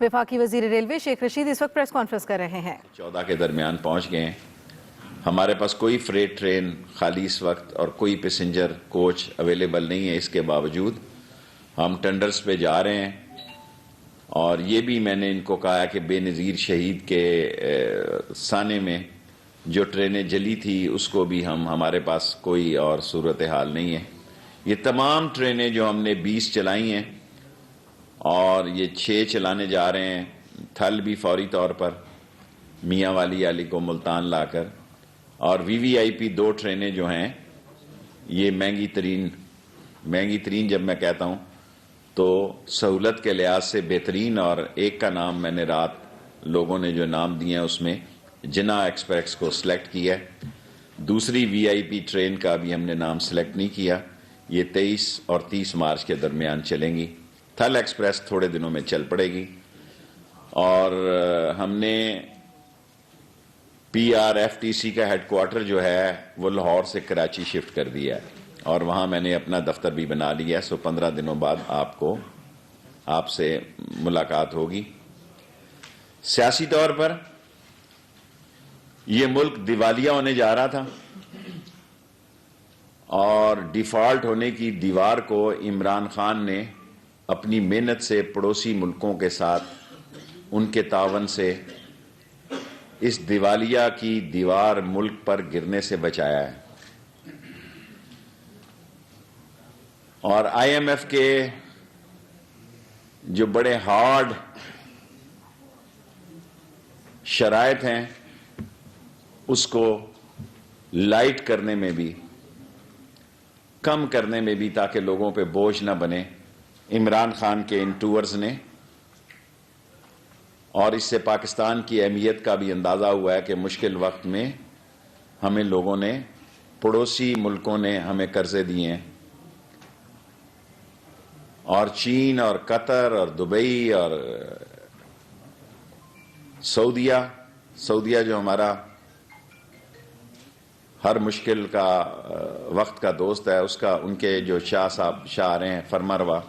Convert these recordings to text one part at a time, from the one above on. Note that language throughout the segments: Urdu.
وفاقی وزیر ریلوے شیخ رشید اس وقت پریس کانفرنس کر رہے ہیں۔ 14 کے درمیان پہنچ گئے ہیں۔ ہمارے پاس کوئی فریٹ ٹرین خالی اس وقت اور کوئی پیسنجر کوچ اویلیبل نہیں ہے، اس کے باوجود ہم ٹینڈرز پہ جا رہے ہیں، اور یہ بھی میں نے ان کو کہا کہ بے نظیر شہید کے سانے میں جو ٹرینیں جلی تھی اس کو بھی ہمارے پاس کوئی اور صورتحال نہیں ہے۔ یہ تمام ٹرینیں جو ہم نے 20 چلائی ہیں اور یہ 6 چلانے جا رہے ہیں، تھل بھی فوری طور پر میاں والی علی کو ملتان لا کر، اور وی وی آئی پی 2 ٹرینیں جو ہیں یہ مہنگی ترین جب میں کہتا ہوں تو سہولت کے لحاظ سے بہترین، اور ایک کا نام میں نے رات لوگوں نے جو نام دیے ہیں اس میں جنا ایکسپریس کو سلیکٹ کیا ہے، دوسری وی آئی پی ٹرین کا بھی ہم نے نام سلیکٹ نہیں کیا۔ یہ 23 اور 30 مارچ کے درمیان چلیں گی۔ تھل ایکسپریس تھوڑے دنوں میں چل پڑے گی، اور ہم نے P R F T C کا ہیڈ کوارٹر جو ہے وہ لاہور سے کراچی شفٹ کر دیا ہے، اور وہاں میں نے اپنا دفتر بھی بنا لیا ہے۔ 15 دنوں بعد آپ سے ملاقات ہوگی۔ سیاسی طور پر یہ ملک دیوالیہ ہونے جا رہا تھا، اور ڈیفالٹ ہونے کی دیوار کو عمران خان نے اپنی محنت سے پڑوسی ملکوں کے ساتھ ان کے تعاون سے اس دیوالیہ کی دیوار ملک پر گرنے سے بچایا ہے، اور آئی ایم ایف کے جو بڑے ہارڈ شرائط ہیں اس کو لائٹ کرنے میں بھی، کم کرنے میں بھی، تاکہ لوگوں پہ بوجھ نہ بنے، عمران خان کے ان ٹورز نے، اور اس سے پاکستان کی اہمیت کا بھی اندازہ ہوا ہے کہ مشکل وقت میں ہمیں لوگوں نے، پڑوسی ملکوں نے ہمیں قرضے دیے ہیں، اور چین اور قطر اور دبئی اور سعودیہ جو ہمارا ہر مشکل کا وقت کا دوست ہے، ان کے جو شاہ صاحب شاہ آ رہے ہیں فرما روا،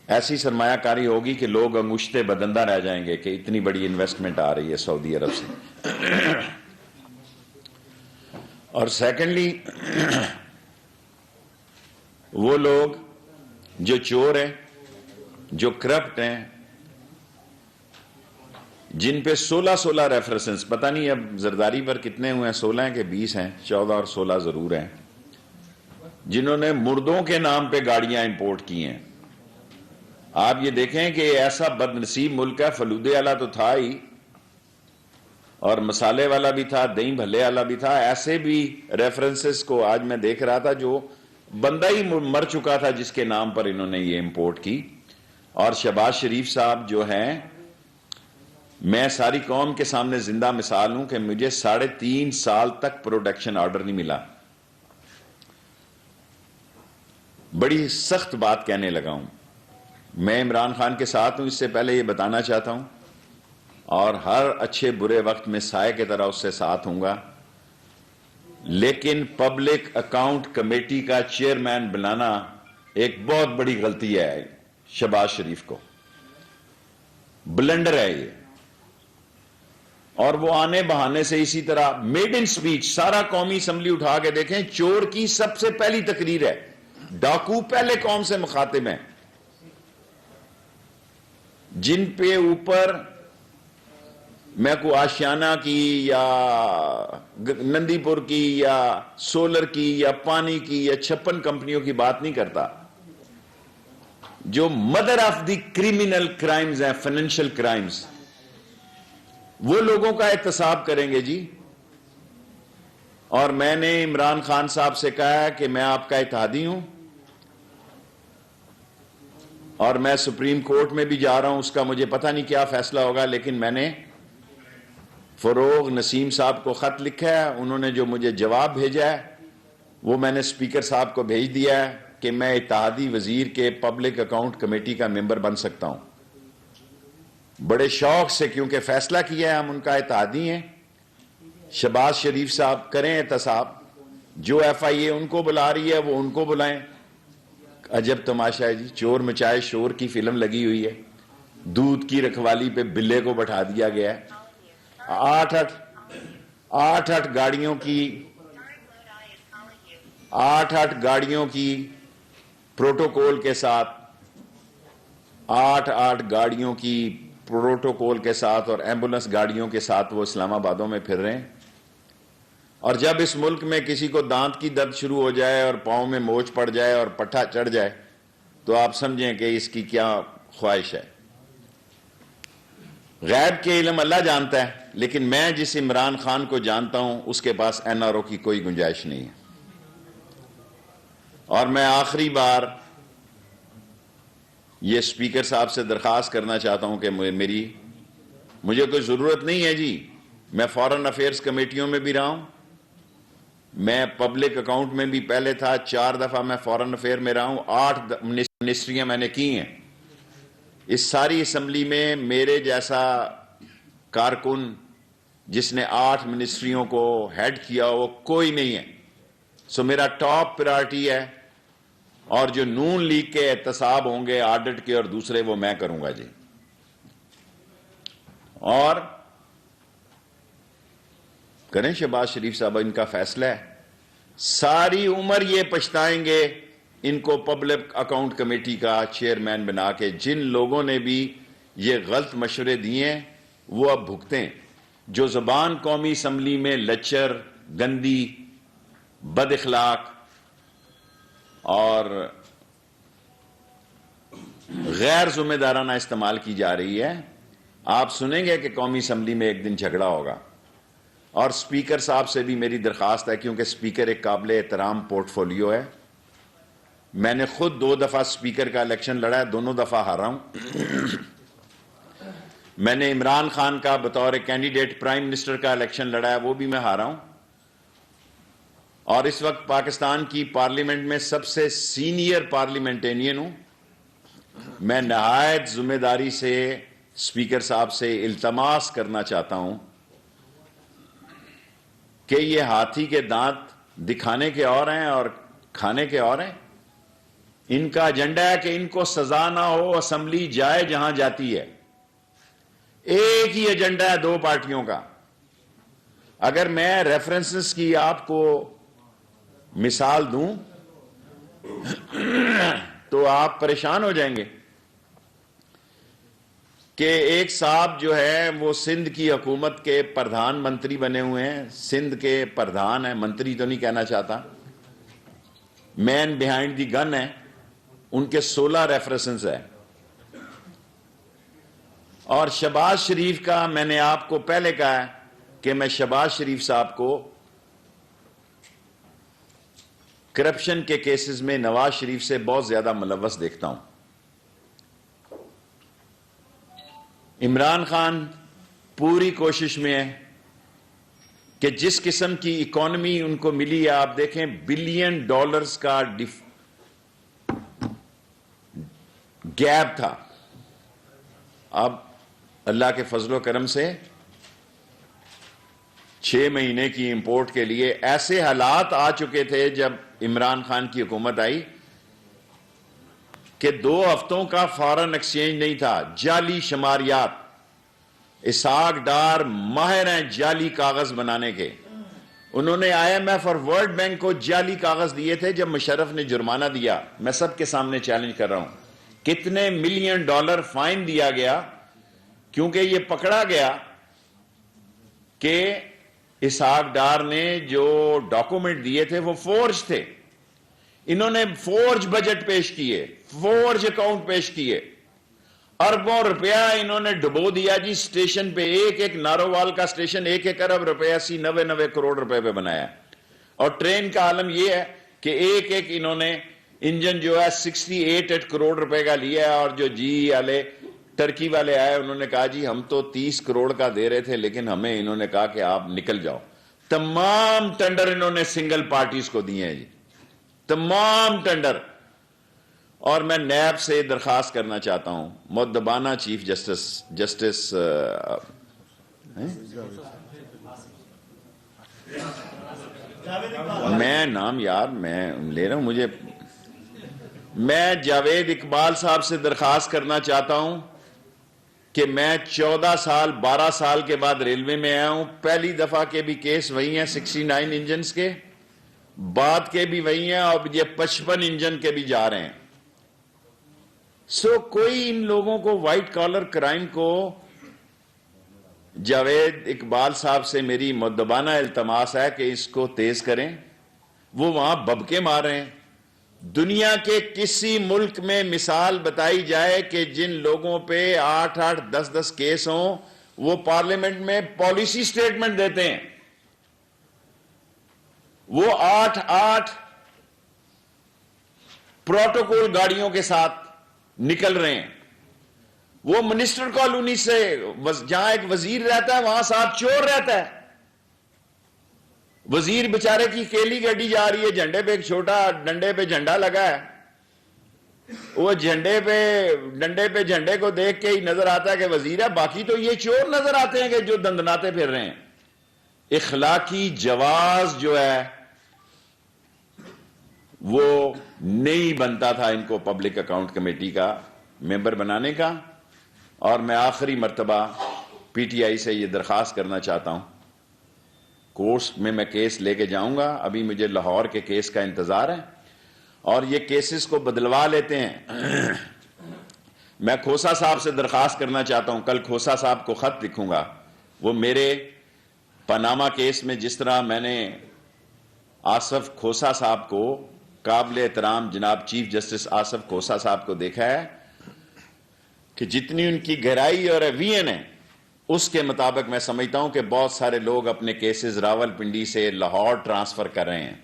ایسی سرمایہ کاری ہوگی کہ لوگ انگشتے بدندہ رہ جائیں گے کہ اتنی بڑی انویسٹمنٹ آ رہی ہے سعودی عرب سے۔ اور سیکنڈلی وہ لوگ جو چور ہیں، جو کرپٹ ہیں، جن پہ 16 ریفرنسز، پتہ نہیں اب زرداری پر کتنے ہوئے ہیں، 16 ہیں کہ 20 ہیں، 14 اور 16 ضرور ہیں، جنہوں نے مردوں کے نام پہ گاڑیاں امپورٹ کی ہیں۔ آپ یہ دیکھیں کہ ایسا بد نصیب ملک ہے، فلودے والا تو تھا ہی، اور مسالے والا بھی تھا، دہی بھلے والا بھی تھا، ایسے بھی ریفرنسز کو آج میں دیکھ رہا تھا جو بندہ ہی مر چکا تھا جس کے نام پر انہوں نے یہ امپورٹ کی۔ اور شہباز شریف صاحب جو ہیں، میں ساری قوم کے سامنے زندہ مثال ہوں کہ مجھے 3.5 سال تک پروڈکشن آرڈر نہیں ملا۔ بڑی سخت بات کہنے لگا ہوں، میں عمران خان کے ساتھ ہوں، اس سے پہلے یہ بتانا چاہتا ہوں، اور ہر اچھے برے وقت میں سائے کی طرح اس سے ساتھ ہوں گا، لیکن پبلک اکاؤنٹ کمیٹی کا چیئرمین بنانا ایک بہت بڑی غلطی ہے شہباز شریف کو، بلنڈر ہے یہ، اور وہ آنے بہانے سے اسی طرح میڈ ان سپیچ سارا قومی اسمبلی اٹھا کے دیکھیں، چور کی سب سے پہلی تقریر ہے، ڈاکو پہلے قوم سے مخاطب ہیں، جن پہ اوپر میں کو آشیانہ کی یا نندی پور کی یا سولر کی یا پانی کی یا 56 کمپنیوں کی بات نہیں کرتا، جو mother of the criminal crimes ہیں، فائنینشل کرائمز، وہ لوگوں کا احتساب کریں گے جی۔ اور میں نے عمران خان صاحب سے کہا ہے کہ میں آپ کا اتحادی ہوں، اور میں سپریم کورٹ میں بھی جا رہا ہوں، اس کا مجھے پتہ نہیں کیا فیصلہ ہوگا، لیکن میں نے فروغ نسیم صاحب کو خط لکھا ہے، انہوں نے جو مجھے جواب بھیجا ہے وہ میں نے اسپیکر صاحب کو بھیج دیا ہے کہ میں اتحادی وزیر کے پبلک اکاؤنٹ کمیٹی کا ممبر بن سکتا ہوں، بڑے شوق سے، کیونکہ فیصلہ کیا ہے ہم ان کا اتحادی ہیں۔ شہباز شریف صاحب کریں احتساب، جو ایف آئی اے ان کو بلا رہی ہے وہ ان کو بلائیں۔ عجب تماشا ہے جی، چور مچائے شور کی فلم لگی ہوئی ہے، دودھ کی رکھوالی پہ بلے کو بٹھا دیا گیا ہے. آٹھ گاڑیوں کی پروٹوکول کے ساتھ اور ایمبولنس گاڑیوں کے ساتھ وہ اسلام آبادوں میں پھر رہے ہیں. اور جب اس ملک میں کسی کو دانت کی درد شروع ہو جائے اور پاؤں میں موچ پڑ جائے اور پٹھا چڑھ جائے تو آپ سمجھیں کہ اس کی کیا خواہش ہے. غیب کے علم اللہ جانتا ہے، لیکن میں جس عمران خان کو جانتا ہوں اس کے پاس NRO کی کوئی گنجائش نہیں ہے. اور میں آخری بار یہ اسپیکر صاحب سے درخواست کرنا چاہتا ہوں کہ مجھے کوئی ضرورت نہیں ہے جی. میں فارن افیئرز کمیٹیوں میں بھی رہا ہوں، میں پبلک اکاؤنٹ میں بھی پہلے تھا، 4 دفعہ میں فارن افیئر میں رہا ہوں، 8 منسٹریاں میں نے کی ہیں. اس ساری اسمبلی میں میرے جیسا کارکن جس نے 8 منسٹریوں کو ہیڈ کیا وہ کوئی نہیں ہے. سو میرا ٹاپ پرائرٹی ہے، اور جو نون لیگ کے احتساب ہوں گے آڈٹ کے اور دوسرے وہ میں کروں گا جی. اور کریں شہباز شریف صاحب، ان کا فیصلہ ہے، ساری عمر یہ پچھتائیں گے ان کو پبلک اکاؤنٹ کمیٹی کا چیئرمین بنا کے. جن لوگوں نے بھی یہ غلط مشورے دیے ہیں وہ اب بھگتیں. جو زبان قومی اسمبلی میں لچر، گندی، بد اخلاق اور غیر ذمہ دارانہ استعمال کی جا رہی ہے، آپ سنیں گے کہ قومی اسمبلی میں ایک دن جھگڑا ہوگا. اور اسپیکر صاحب سے بھی میری درخواست ہے، کیونکہ اسپیکر ایک قابل احترام پورٹ فولیو ہے. میں نے خود 2 دفعہ اسپیکر کا الیکشن لڑا ہے، دونوں دفعہ ہارا ہوں. میں نے عمران خان کا بطور کینڈیڈیٹ پرائم منسٹر کا الیکشن لڑا ہے، وہ بھی میں ہارا ہوں. اور اس وقت پاکستان کی پارلیمنٹ میں سب سے سینئر پارلیمنٹینین ہوں. میں نہایت ذمہ داری سے اسپیکر صاحب سے التماس کرنا چاہتا ہوں کہ یہ ہاتھی کے دانت دکھانے کے اور ہیں اور کھانے کے اور ہیں. ان کا ایجنڈا ہے کہ ان کو سزا نہ ہو، اسمبلی جائے جہاں جاتی ہے. ایک ہی ایجنڈا ہے 2 پارٹیوں کا. اگر میں ریفرنسز کی آپ کو مثال دوں تو آپ پریشان ہو جائیں گے کہ ایک صاحب جو ہے وہ سندھ کی حکومت کے پردھان منتری بنے ہوئے ہیں، سندھ کے پردھان ہیں، منتری تو نہیں کہنا چاہتا، مین بیہائنڈ دی گن ہے. ان کے 16 ریفرنسز ہیں. اور شہباز شریف کا میں نے آپ کو پہلے کہا ہے کہ میں شہباز شریف صاحب کو کرپشن کے کیسز میں نواز شریف سے بہت زیادہ ملوث دیکھتا ہوں. عمران خان پوری کوشش میں ہے کہ جس قسم کی اکانومی ان کو ملی ہے، آپ دیکھیں $1 بلین کا گیپ تھا. اب اللہ کے فضل و کرم سے 6 مہینے کی امپورٹ کے لیے ایسے حالات آ چکے تھے جب عمران خان کی حکومت آئی کہ 2 ہفتوں کا فارن ایکسچینج نہیں تھا. جعلی شماریات. اسحاق ڈار ماہر ہیں جعلی کاغذ بنانے کے. انہوں نے IMF اور ورلڈ بینک کو جعلی کاغذ دیے تھے جب مشرف نے جرمانہ دیا. میں سب کے سامنے چیلنج کر رہا ہوں، کتنے $1 ملین فائن دیا گیا کیونکہ یہ پکڑا گیا کہ اسحاق ڈار نے جو ڈاکومنٹ دیے تھے وہ فورج تھے. انہوں نے فورج بجٹ پیش کیے، فورج اکاؤنٹ پیش کیے، اربوں روپیہ انہوں نے ڈبو دیا جی. اسٹیشن پہ ایک نارووال کا اسٹیشن 1 ارب روپے 80-90 کروڑ روپے پہ بنایا. اور ٹرین کا عالم یہ ہے کہ ایک انہوں نے انجن جو ہے 68 کروڑ روپے کا لیا ہے. اور جو والے ٹرکی والے آئے انہوں نے کہا جی ہم تو 30 کروڑ کا دے رہے تھے، لیکن ہمیں انہوں نے کہا کہ آپ نکل جاؤ. تمام ٹینڈر انہوں نے سنگل پارٹیز کو دیے ہیں جی، تمام ٹینڈر. اور میں نیب سے درخواست کرنا چاہتا ہوں، مؤدبانہ چیف جسٹس میں نام یار میں لے رہا ہوں، میں جاوید اقبال صاحب سے درخواست کرنا چاہتا ہوں کہ میں 14 سال 12 سال کے بعد ریلوے میں آیا ہوں. پہلی دفعہ کے بھی کیس وہی ہیں 69 انجنز کے, بعد کے بھی وہی ہیں, اور یہ 55 انجن کے بھی جا رہے ہیں. کوئی ان لوگوں کو وائٹ کالر کرائم کو, جاوید اقبال صاحب سے میری مؤدبانہ التماس ہے کہ اس کو تیز کریں. وہ وہاں ببکے مار رہے ہیں. دنیا کے کسی ملک میں مثال بتائی جائے کہ جن لوگوں پہ 8-8 10-10 کیس ہوں, وہ پارلیمنٹ میں پالیسی سٹیٹمنٹ دیتے ہیں. وہ 8-8 پروٹوکول گاڑیوں کے ساتھ نکل رہے ہیں. وہ منسٹر کالونی سے, جہاں ایک وزیر رہتا ہے وہاں ساتھ چور رہتا ہے. وزیر بیچارے کی کیلی گاڑی جا رہی ہے, جھنڈے پہ ایک چھوٹا ڈنڈے پہ جھنڈا لگا ہے. وہ ڈنڈے پہ جھنڈے کو دیکھ کے ہی نظر آتا ہے کہ وزیر ہے, باقی تو یہ چور نظر آتے ہیں کہ جو دندناتے پھر رہے ہیں. اخلاقی جواز جو ہے وہ نہیں بنتا تھا ان کو پبلک اکاؤنٹ کمیٹی کا ممبر بنانے کا. اور میں آخری مرتبہ پی ٹی آئی سے یہ درخواست کرنا چاہتا ہوں, کورس میں کیس لے کے جاؤں گا. ابھی مجھے لاہور کے کیس کا انتظار ہے, اور یہ کیسز کو بدلوا لیتے ہیں. میں کھوسا صاحب سے درخواست کرنا چاہتا ہوں, کل کھوسا صاحب کو خط لکھوں گا. وہ میرے پاناما کیس میں جس طرح میں نے آصف کھوسا صاحب کو, قابل احترام جناب چیف جسٹس آصف کھوسا صاحب کو دیکھا ہے کہ جتنی ان کی گہرائی اور وین ہے, اس کے مطابق میں سمجھتا ہوں کہ بہت سارے لوگ اپنے کیسز راول پنڈی سے لاہور ٹرانسفر کر رہے ہیں.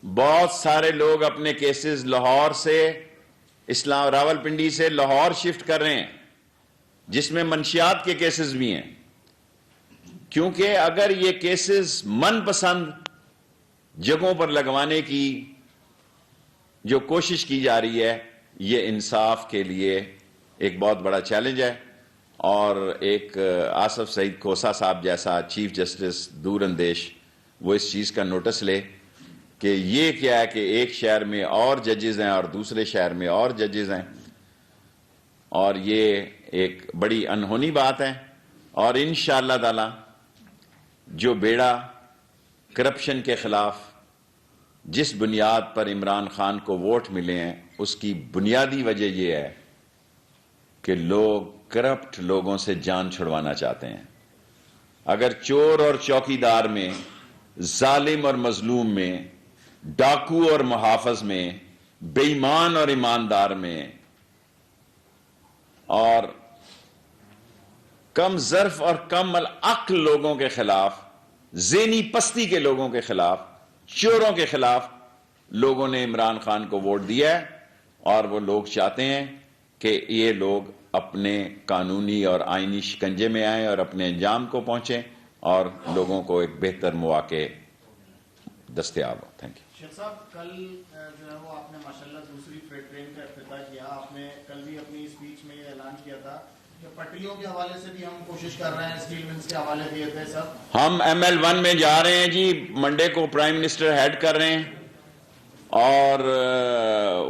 بہت سارے لوگ اپنے کیسز لاہور سے راول پنڈی سے لاہور شفٹ کر رہے ہیں, جس میں منشیات کے کیسز بھی ہیں. کیونکہ اگر یہ کیسز من پسند جگہوں پر لگوانے کی جو کوشش کی جا رہی ہے, یہ انصاف کے لیے ایک بہت بڑا چیلنج ہے. اور ایک آصف سعید کھوسا صاحب جیسا چیف جسٹس دور اندیش وہ اس چیز کا نوٹس لے کہ یہ کیا ہے کہ ایک شہر میں اور ججز ہیں اور دوسرے شہر میں اور ججز ہیں, اور یہ ایک بڑی انہونی بات ہے. اور انشاءاللہ تعالی جو بیڑا کرپشن کے خلاف جس بنیاد پر عمران خان کو ووٹ ملے ہیں, اس کی بنیادی وجہ یہ ہے کہ لوگ کرپٹ لوگوں سے جان چھڑوانا چاہتے ہیں. اگر چور اور چوکیدار میں, ظالم اور مظلوم میں, ڈاکو اور محافظ میں, بے ایمان اور ایماندار میں, اور کم ظرف اور کم العقل لوگوں کے خلاف, ذہنی پستی کے لوگوں کے خلاف, چوروں کے خلاف لوگوں نے عمران خان کو ووٹ دیا ہے. اور وہ لوگ چاہتے ہیں کہ یہ لوگ اپنے قانونی اور آئینی شکنجے میں آئیں اور اپنے انجام کو پہنچیں اور لوگوں کو ایک بہتر مواقع دستیاب ہو. Thank you. شیخ صاحب, کل جو ہے وہ آپ نے ماشاءاللہ دوسری فریٹ ٹرین کا افتتاح کیا. آپ نے کل بھی اپنی اسپیچ میں یہ اعلان کیا تھا کہ پٹریوں کے حوالے سے بھی ہم کوشش کر رہے ہیں, اسٹیل ملز کے حوالے دیے تھے سب. ہم ML1 میں جا رہے ہیں جی, منڈے کو پرائم منسٹر ہیڈ کر رہے ہیں, اور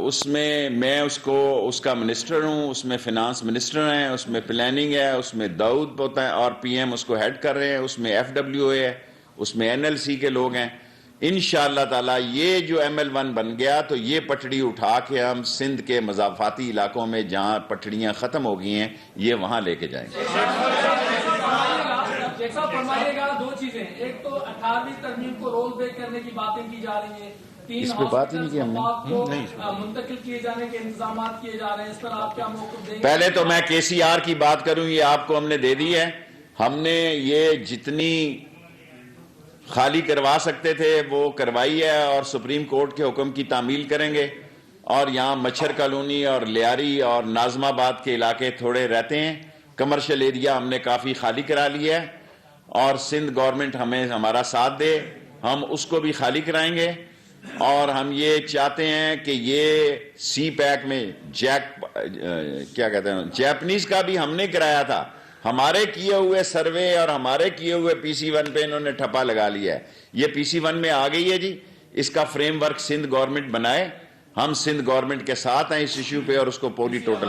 اس میں اس کا منسٹر ہوں, اس میں فنانس منسٹر ہیں, اس میں پلاننگ ہے, اس میں داؤد ہوتا ہے, اور PM اس کو ہیڈ کر رہے ہیں, اس میں FWA ہے, اس میں NLC کے لوگ ہیں. انشاءاللہ تعالی یہ جو ML1 بن گیا تو یہ پٹڑی اٹھا کے ہم سندھ کے مضافاتی علاقوں میں جہاں پٹڑیاں ختم ہو گئی ہیں یہ وہاں لے کے جائیں گے. صاحب فرمائیے گا دو چیزیں, ایک تو 18ویں ترمیم کو رول بیک کرنے کی باتیں کی جا رہی ہیں, 3 ہاسپٹلز منتقل کیے جانے کے انتظامات کیے جا رہے ہیں, اس پر آپ کیا موقف دیں گے؟ پہلے تو میں KCR کی بات کروں, یہ آپ کو ہم نے دے دی ہے. ہم نے یہ جتنی خالی کروا سکتے تھے وہ کروائی ہے, اور سپریم کورٹ کے حکم کی تعمیل کریں گے. اور یہاں مچھر کالونی اور لیاری اور ناظم آباد کے علاقے تھوڑے رہتے ہیں, کمرشل ایریا ہم نے کافی خالی کرا لیا ہے, اور سندھ گورنمنٹ ہمیں ہمارا ساتھ دے, ہم اس کو بھی خالی کرائیں گے. اور ہم یہ چاہتے ہیں کہ یہ سی پیک میں کیا کہتے ہیں جیپنیز کا بھی ہم نے کرایا تھا, ہمارے کیے ہوئے سروے اور ہمارے کیے ہوئے PC1 پہ انہوں نے ٹھپا لگا لیا ہے. یہ PC1 میں آ گئی ہے جی, اس کا فریم ورک سندھ گورنمنٹ بنائے, ہم سندھ گورنمنٹ کے ساتھ ہیں اس ایشو پہ, اور اس کو پوری ٹوٹل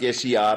KCR